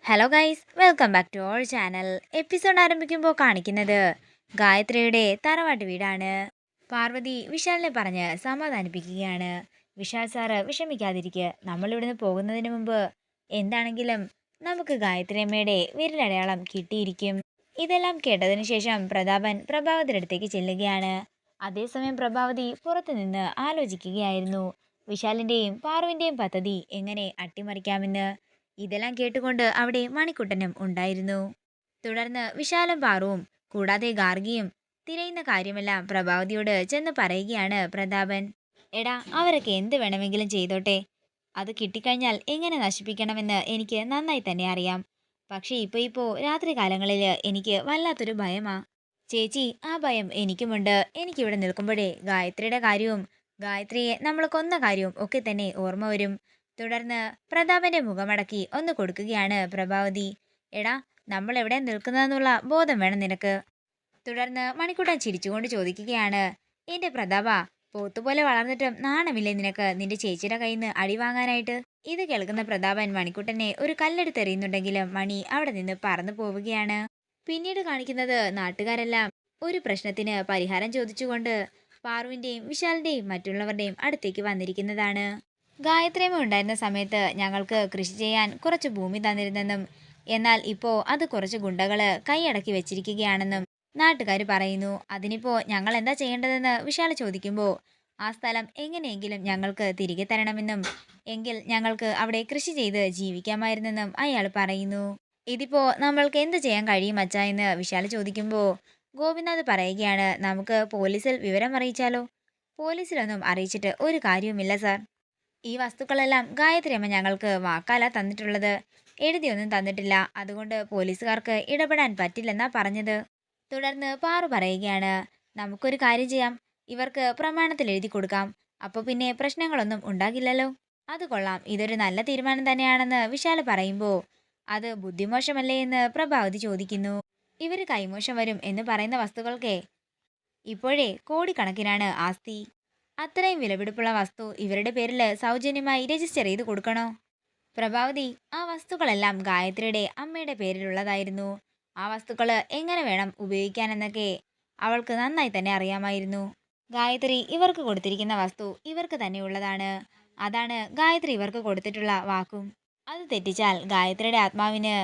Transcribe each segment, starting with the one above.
Hello guys, welcome back to our channel. Episode ആരംഭിക്കുമ്പോൾ കാണിക്കുന്നത് ഗായത്രിയുടെ തറവാട്ട് വീടാണ്. പാർവതി വിശാലിനെ പറഞ്ഞ് സമാധാനിപ്പിക്കുകയാണ്. വിശാൽ സാറ് വിഷമിക്കാതിരിക്കുക, നമ്മൾ ഇവിടുന്ന് പോകുന്നതിന് മുമ്പ് എന്താണെങ്കിലും നമുക്ക് ഗായത്രി അമ്മയുടെ വിരലടയാളം കിട്ടിയിരിക്കും. ഇതെല്ലാം കേട്ടതിന് ശേഷം പ്രതാപൻ പ്രഭാവതിയുടെ അടുത്തേക്ക് ചെല്ലുകയാണ്. അതേസമയം പ്രഭാവതി പുറത്തുനിന്ന് ആലോചിക്കുകയായിരുന്നു വിശാലിൻ്റെയും പാറുവിൻ്റെയും പദ്ധതി എങ്ങനെ അട്ടിമറിക്കാമെന്ന്. ഇതെല്ലാം കേട്ടുകൊണ്ട് അവിടെ മണിക്കുട്ടനും ഉണ്ടായിരുന്നു. തുടർന്ന് വിശാലും പാറുവും കൂടാതെ ഗാർഗിയും തിരയുന്ന കാര്യമെല്ലാം പ്രഭാവതിയോട് ചെന്ന് പറയുകയാണ് പ്രതാപൻ. എടാ, അവരൊക്കെ എന്ത് വേണമെങ്കിലും ചെയ്തോട്ടെ, അത് കിട്ടിക്കഴിഞ്ഞാൽ എങ്ങനെ നശിപ്പിക്കണമെന്ന് എനിക്ക് നന്നായി തന്നെ അറിയാം. പക്ഷേ ഇപ്പോ രാത്രി കാലങ്ങളിൽ എനിക്ക് വല്ലാത്തൊരു ഭയമാ ചേച്ചി. ആ ഭയം എനിക്കുമുണ്ട്. എനിക്കിവിടെ നിൽക്കുമ്പോഴേ ഗായത്രിയുടെ കാര്യവും ഗായത്രിയെ നമ്മൾ കൊന്ന കാര്യവും ഒക്കെ തന്നെ ഓർമ്മ വരും. തുടർന്ന് പ്രതാപന്റെ മുഖമടക്കി ഒന്ന് കൊടുക്കുകയാണ് പ്രഭാവതി. എടാ, നമ്മൾ എവിടെ നിൽക്കുന്നതെന്നുള്ള ബോധം വേണം നിനക്ക്. തുടർന്ന് മണിക്കുട്ടൻ ചിരിച്ചുകൊണ്ട് ചോദിക്കുകയാണ്, എന്റെ പ്രതാപ, പോത്തുപോലെ വളർന്നിട്ടും നാണമില്ലേ നിനക്ക് നിന്റെ ചേച്ചിയുടെ കയ്യിൽ നിന്ന് അടി വാങ്ങാനായിട്ട്? ഇത് കേൾക്കുന്ന പ്രതാപൻ മണിക്കുട്ടനെ ഒരു കല്ലെടുത്തെറിയുന്നുണ്ടെങ്കിലും മണി അവിടെ നിന്ന് പറന്നു പോവുകയാണ്. പിന്നീട് കാണിക്കുന്നത് നാട്ടുകാരെല്ലാം ഒരു പ്രശ്നത്തിന് പരിഹാരം ചോദിച്ചുകൊണ്ട് പാറുവിന്റെയും വിശാലിന്റെയും മറ്റുള്ളവരുടെയും അടുത്തേക്ക് വന്നിരിക്കുന്നതാണ്. ഗായത്രിയമ്മ ഉണ്ടായിരുന്ന സമയത്ത് ഞങ്ങൾക്ക് കൃഷി ചെയ്യാൻ കുറച്ച് ഭൂമി തന്നിരുന്നെന്നും എന്നാൽ ഇപ്പോൾ അത് കുറച്ച് ഗുണ്ടകള് കൈയടക്കി വെച്ചിരിക്കുകയാണെന്നും നാട്ടുകാർ പറയുന്നു. അതിനിപ്പോൾ ഞങ്ങൾ എന്താ ചെയ്യേണ്ടതെന്ന് വിശാൽ ചോദിക്കുമ്പോൾ ആ സ്ഥലം എങ്ങനെയെങ്കിലും ഞങ്ങൾക്ക് തിരികെ തരണമെന്നും എങ്കിൽ ഞങ്ങൾക്ക് അവിടെ കൃഷി ചെയ്ത് ജീവിക്കാമായിരുന്നെന്നും അയാൾ പറയുന്നു. ഇതിപ്പോൾ നമ്മൾക്ക് എന്ത് ചെയ്യാൻ കഴിയും അച്ഛാ എന്ന് വിശാൽ ചോദിക്കുമ്പോൾ ഗോപിനാഥ് പറയുകയാണ്, നമുക്ക് പോലീസിൽ വിവരം അറിയിച്ചാലോ? പോലീസിലൊന്നും അറിയിച്ചിട്ട് ഒരു കാര്യവുമില്ല സാർ. ഈ വസ്തുക്കളെല്ലാം ഗായത്രി അമ്മ ഞങ്ങൾക്ക് വാക്കാല തന്നിട്ടുള്ളത്, എഴുതിയൊന്നും തന്നിട്ടില്ല. അതുകൊണ്ട് പോലീസുകാർക്ക് ഇടപെടാൻ പറ്റില്ലെന്നാ പറഞ്ഞത്. തുടർന്ന് പാറു പറയുകയാണ്, നമുക്കൊരു കാര്യം ചെയ്യാം, ഇവർക്ക് പ്രമാണത്തിൽ എഴുതി കൊടുക്കാം. അപ്പോൾ പിന്നെ പ്രശ്നങ്ങളൊന്നും ഉണ്ടാകില്ലല്ലോ. അത് കൊള്ളാം, ഇതൊരു നല്ല തീരുമാനം തന്നെയാണെന്ന് വിശാല് പറയുമ്പോൾ അത് ബുദ്ധിമോശമല്ലേ എന്ന് പ്രഭാവതി ചോദിക്കുന്നു. ഇവര് കൈമോശം വരും എന്ന് പറയുന്ന വസ്തുക്കൾക്കേ ഇപ്പോഴേ കോടിക്കണക്കിനാണ് ആസ്തി. അത്രയും വിലപിടിപ്പുള്ള വസ്തു ഇവരുടെ പേരിൽ സൗജന്യമായി രജിസ്റ്റർ ചെയ്ത് കൊടുക്കണോ? പ്രഭാവതി, ആ വസ്തുക്കളെല്ലാം ഗായത്രിയുടെ അമ്മയുടെ പേരിലുള്ളതായിരുന്നു. ആ വസ്തുക്കൾ എങ്ങനെ വേണം ഉപയോഗിക്കാനെന്നൊക്കെ അവൾക്ക് നന്നായി തന്നെ അറിയാമായിരുന്നു. ഗായത്രി ഇവർക്ക് കൊടുത്തിരിക്കുന്ന വസ്തു ഇവർക്ക് തന്നെ ഉള്ളതാണ്. അതാണ് ഗായത്രി ഇവർക്ക് കൊടുത്തിട്ടുള്ള വാക്കും. അത് തെറ്റിച്ചാൽ ഗായത്രിയുടെ ആത്മാവിന്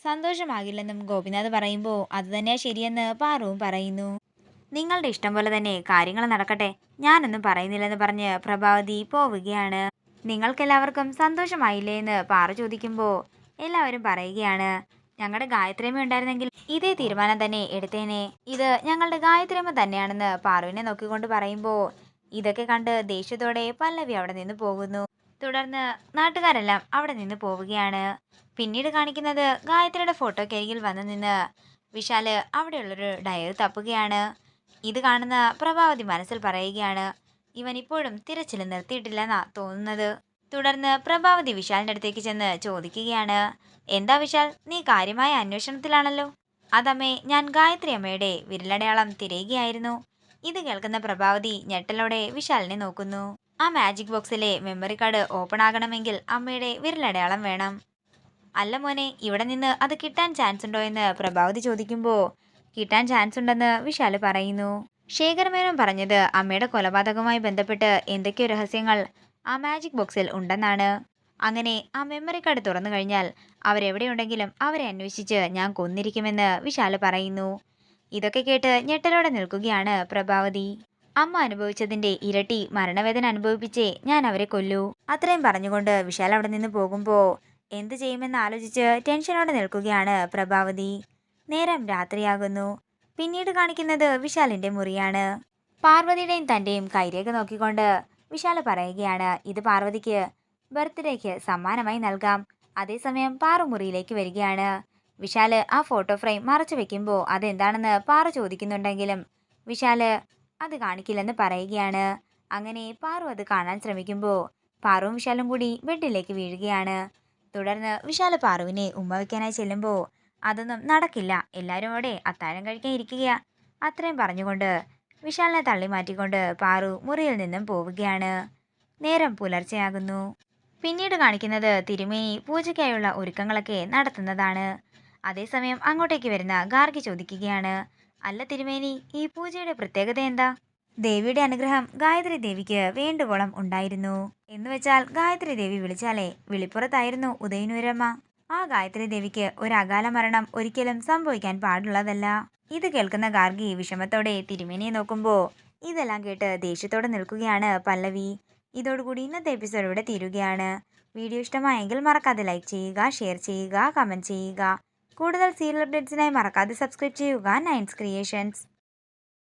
സന്തോഷമാകില്ലെന്നും ഗോപിനാഥ് പറയുമ്പോൾ അതുതന്നെയാ ശരിയെന്ന് പാറുവും പറയുന്നു. നിങ്ങളുടെ ഇഷ്ടം പോലെ തന്നെ കാര്യങ്ങൾ നടക്കട്ടെ, ഞാനൊന്നും പറയുന്നില്ലെന്ന് പറഞ്ഞ് പ്രഭാവതി പോവുകയാണ്. നിങ്ങൾക്കെല്ലാവർക്കും സന്തോഷമായില്ലേ എന്ന് പാറു ചോദിക്കുമ്പോൾ എല്ലാവരും പറയുകയാണ്, ഞങ്ങളുടെ ഗായത്രിയമ്മ ഉണ്ടായിരുന്നെങ്കിൽ ഇതേ തീരുമാനം തന്നെ എടുത്തേനെ. ഇത് ഞങ്ങളുടെ ഗായത്രിയമ്മ തന്നെയാണെന്ന് പാറുവിനെ നോക്കിക്കൊണ്ട് പറയുമ്പോൾ ഇതൊക്കെ കണ്ട് ദേഷ്യത്തോടെ പല്ലവി അവിടെ നിന്ന് പോകുന്നു. തുടർന്ന് നാട്ടുകാരെല്ലാം അവിടെ നിന്ന് പോവുകയാണ്. പിന്നീട് കാണിക്കുന്നത് ഗായത്രിയുടെ ഫോട്ടോക്കരികിൽ വന്നു നിന്ന് വിശാല് അവിടെയുള്ളൊരു ഡയറി തപ്പുകയാണ്. ഇത് കാണുന്ന പ്രഭാവതി മനസ്സിൽ പറയുകയാണ്, ഇവൻ ഇപ്പോഴും തിരച്ചിൽ നിർത്തിയിട്ടില്ലെന്നാ തോന്നുന്നത്. തുടർന്ന് പ്രഭാവതി വിശാലിന്റെ അടുത്തേക്ക് ചെന്ന് ചോദിക്കുകയാണ്, എന്താ വിശാൽ, നീ കാര്യമായ അന്വേഷണത്തിലാണല്ലോ? അതമ്മേ, ഞാൻ ഗായത്രി അമ്മയുടെ വിരലടയാളം തിരയുകയായിരുന്നു. ഇത് കേൾക്കുന്ന പ്രഭാവതി ഞെട്ടലോടെ വിശാലിനെ നോക്കുന്നു. ആ മാജിക് ബോക്സിലെ മെമ്മറി കാർഡ് ഓപ്പൺ ആകണമെങ്കിൽ അമ്മയുടെ വിരലടയാളം വേണം. അല്ല മോനെ, ഇവിടെ നിന്ന് അത് കിട്ടാൻ ചാൻസ് ഉണ്ടോ എന്ന് പ്രഭാവതി ചോദിക്കുമ്പോൾ കിട്ടാൻ ചാൻസ് ഉണ്ടെന്ന് വിശാല് പറയുന്നു. ശേഖരമേനോൻ പറഞ്ഞത് അമ്മയുടെ കൊലപാതകവുമായി ബന്ധപ്പെട്ട് എന്തൊക്കെയോ രഹസ്യങ്ങൾ ആ മാജിക് ബോക്സിൽ ഉണ്ടെന്നാണ്. അങ്ങനെ ആ മെമ്മറി കാർഡ് തുറന്നു കഴിഞ്ഞാൽ അവരെവിടെയുണ്ടെങ്കിലും അവരെ അന്വേഷിച്ച് ഞാൻ കൊന്നിരിക്കുമെന്ന് വിശാല് പറയുന്നു. ഇതൊക്കെ കേട്ട് ഞെട്ടലോടെ നിൽക്കുകയാണ് പ്രഭാവതി. അമ്മ അനുഭവിച്ചതിന്റെ ഇരട്ടി മരണവേദന അനുഭവിപ്പിച്ചേ ഞാൻ അവരെ കൊല്ലൂ. അത്രയും പറഞ്ഞുകൊണ്ട് വിശാൽ അവിടെ നിന്ന് പോകുമ്പോൾ എന്ത് ചെയ്യുമെന്ന് ആലോചിച്ച് ടെൻഷനോടെ നിൽക്കുകയാണ് പ്രഭാവതി. നേരം രാത്രിയാകുന്നു. പിന്നീട് കാണിക്കുന്നത് വിശാലിന്റെ മുറിയാണ്. പാർവതിയുടെയും തന്റെയും കൈരേഖ നോക്കിക്കൊണ്ട് വിശാല് പറയുകയാണ്, ഇത് പാർവതിക്ക് ബർത്ത്ഡേക്ക് സമ്മാനമായി നൽകാം. അതേസമയം പാറു മുറിയിലേക്ക് വരികയാണ്. വിശാല് ആ ഫോട്ടോ ഫ്രെയിം മറച്ചു വെക്കുമ്പോൾ അതെന്താണെന്ന് പാറു ചോദിക്കുന്നുണ്ടെങ്കിലും വിശാല് അത് കാണിക്കില്ലെന്ന് പറയുകയാണ്. അങ്ങനെ പാറു അത് കാണാൻ ശ്രമിക്കുമ്പോൾ പാറുവും വിശാലും കൂടി ബെഡിലേക്ക് വീഴുകയാണ്. തുടർന്ന് വിശാല് പാറുവിനെ ഉമ്മ വയ്ക്കാനായി ചെല്ലുമ്പോൾ അതൊന്നും നടക്കില്ല, എല്ലാവരും അവിടെ അത്താഴം കഴിക്കാൻ ഇരിക്കുക. അത്രയും പറഞ്ഞുകൊണ്ട് വിശാലിനെ തള്ളി മാറ്റിക്കൊണ്ട് പാറു മുറിയിൽ നിന്നും പോവുകയാണ്. നേരം പുലർച്ചെയാകുന്നു. പിന്നീട് കാണിക്കുന്നത് തിരുമേനി പൂജയ്ക്കായുള്ള ഒരുക്കങ്ങളൊക്കെ നടത്തുന്നതാണ്. അതേസമയം അങ്ങോട്ടേക്ക് വരുന്ന ഗാർഗി ചോദിക്കുകയാണ്, അല്ല തിരുമേനി, ഈ പൂജയുടെ പ്രത്യേകത എന്താ? ദേവിയുടെ അനുഗ്രഹം ഗായത്രി ദേവിക്ക് വേണ്ടുവോളം ഉണ്ടായിരുന്നു. എന്നുവെച്ചാൽ ഗായത്രി ദേവി വിളിച്ചാലേ വിളിപ്പുറത്തായിരുന്നു ഉദയനൂരമ്മ. ആ ഗായത്രി ദേവിക്ക് ഒരു അകാല മരണം ഒരിക്കലും സംഭവിക്കാൻ പാടുള്ളതല്ല. ഇത് കേൾക്കുന്ന ഗാർഗി വിഷമത്തോടെ തിരുമേനിയെ നോക്കുമ്പോ ഇതെല്ലാം കേട്ട് ദേഷ്യത്തോടെ നിൽക്കുകയാണ് പല്ലവി. ഇതോടുകൂടി ഇന്നത്തെ എപ്പിസോഡ് ഇവിടെ തീരുകയാണ്. വീഡിയോ ഇഷ്ടമായെങ്കിൽ മറക്കാതെ ലൈക്ക് ചെയ്യുക, ഷെയർ ചെയ്യുക, കമന്റ് ചെയ്യുക. കൂടുതൽ സീരിയൽ അപ്ഡേറ്റ്സിനായി മറക്കാതെ സബ്സ്ക്രൈബ് ചെയ്യുക നയൻസ് ക്രിയേഷൻസ്.